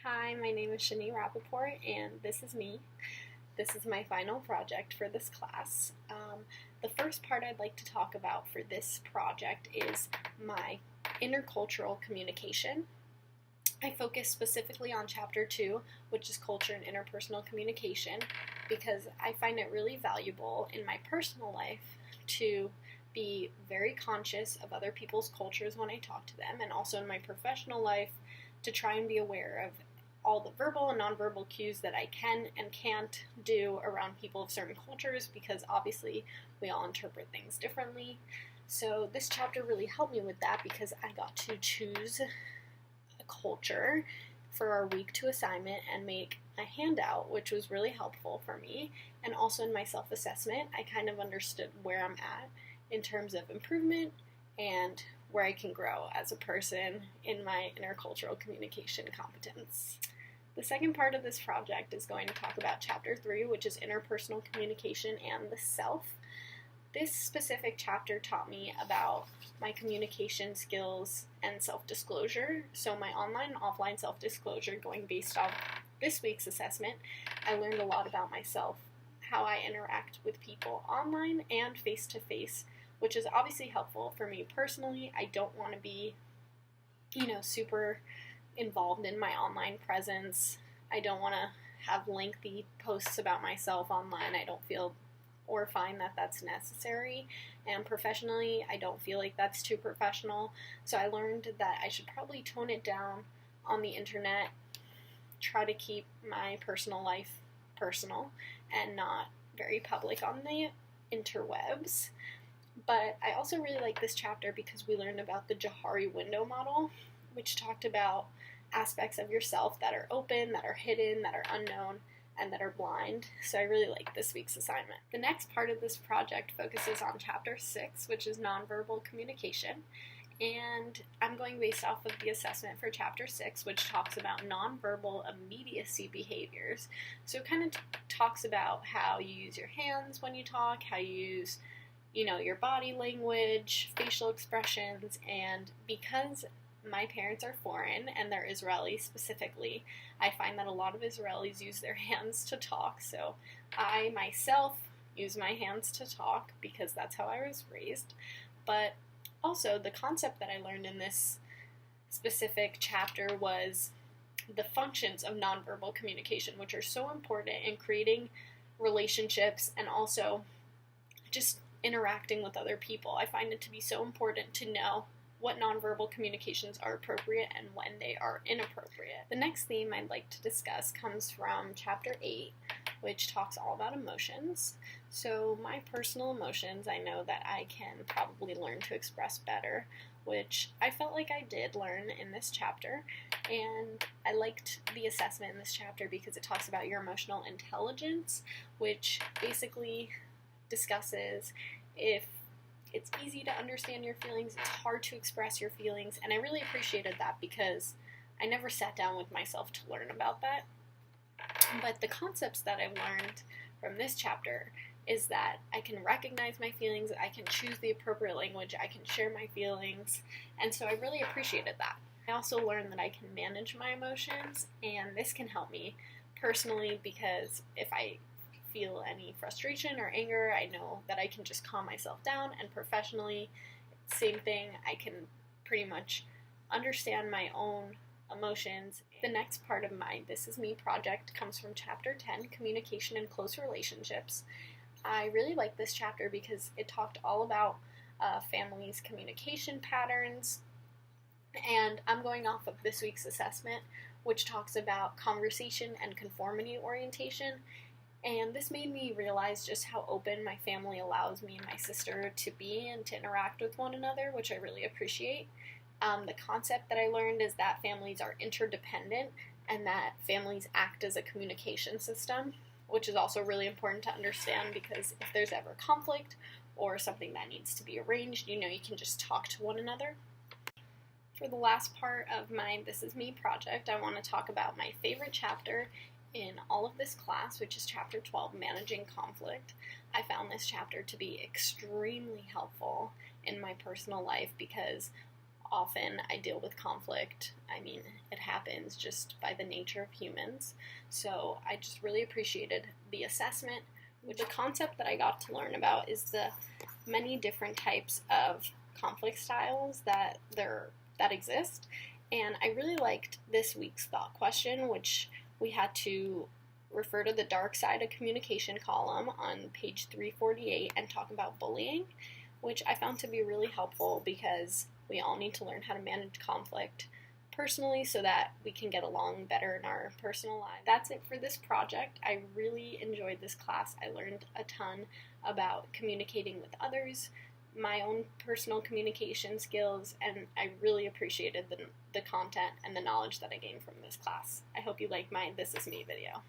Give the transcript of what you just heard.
Hi, my name is Shani Rapapport, and this is me. This is my final project for this class. The first part I'd like to talk about for this project is my intercultural communication. I focus specifically on Chapter 2, which is Culture and Interpersonal Communication, because I find it really valuable in my personal life to be very conscious of other people's cultures when I talk to them, and also in my professional life to try and be aware of all the verbal and nonverbal cues that I can and can't do around people of certain cultures, because obviously we all interpret things differently. So this chapter really helped me with that because I got to choose a culture for our week 2 assignment and make a handout, which was really helpful for me. And also in my self-assessment, I kind of understood where I'm at in terms of improvement and where I can grow as a person in my intercultural communication competence. The second part of this project is going to talk about Chapter 3, which is interpersonal communication and the self. This specific chapter taught me about my communication skills and self-disclosure. So my online and offline self-disclosure, going based off this week's assessment, I learned a lot about myself, how I interact with people online and face-to-face, which is obviously helpful for me personally. I don't want to be, super involved in my online presence. I don't want to have lengthy posts about myself online. I don't feel or find that that's necessary. And professionally, I don't feel like that's too professional. So I learned that I should probably tone it down on the internet, try to keep my personal life personal and not very public on the interwebs. But I also really like this chapter because we learned about the Johari window model, which talked about aspects of yourself that are open, that are hidden, that are unknown, and that are blind. So I really like this week's assignment. The next part of this project focuses on Chapter 6, which is nonverbal communication. And I'm going based off of the assessment for Chapter 6, which talks about nonverbal immediacy behaviors. So it kind of talks about how you use your hands when you talk, how you use your body language, facial expressions, and because my parents are foreign and they're Israeli specifically, I find that a lot of Israelis use their hands to talk, so I myself use my hands to talk because that's how I was raised. But also the concept that I learned in this specific chapter was the functions of nonverbal communication, which are so important in creating relationships and also just interacting with other people. I find it to be so important to know what nonverbal communications are appropriate and when they are inappropriate. The next theme I'd like to discuss comes from Chapter 8, which talks all about emotions. So my personal emotions, I know that I can probably learn to express better, which I felt like I did learn in this chapter. And I liked the assessment in this chapter because it talks about your emotional intelligence, which basically discusses if it's easy to understand your feelings, it's hard to express your feelings, and I really appreciated that because I never sat down with myself to learn about that. But the concepts that I've learned from this chapter is that I can recognize my feelings, I can choose the appropriate language, I can share my feelings, and so I really appreciated that. I also learned that I can manage my emotions, and this can help me personally because if I feel any frustration or anger, I know that I can just calm myself down, and professionally, same thing, I can pretty much understand my own emotions. The next part of my This Is Me project comes from Chapter 10, Communication and Close Relationships. I really like this chapter because it talked all about families' communication patterns, and I'm going off of this week's assessment, which talks about conversation and conformity orientation. And this made me realize just how open my family allows me and my sister to be and to interact with one another, which I really appreciate. The concept that I learned is that families are interdependent and that families act as a communication system, which is also really important to understand because if there's ever conflict or something that needs to be arranged, you can just talk to one another. For the last part of my This Is Me project, I want to talk about my favorite chapter in all of this class, which is Chapter 12, Managing Conflict. I found this chapter to be extremely helpful in my personal life because often I deal with conflict. I mean, it happens just by the nature of humans. So I just really appreciated the assessment. The concept that I got to learn about is the many different types of conflict styles that exist. And I really liked this week's thought question, which we had to refer to the dark side of communication column on page 348 and talk about bullying, which I found to be really helpful because we all need to learn how to manage conflict personally so that we can get along better in our personal lives. That's it for this project. I really enjoyed this class. I learned a ton about communicating with others, my own personal communication skills, and I really appreciated the content and the knowledge that I gained from this class. I hope you like my This Is Me video.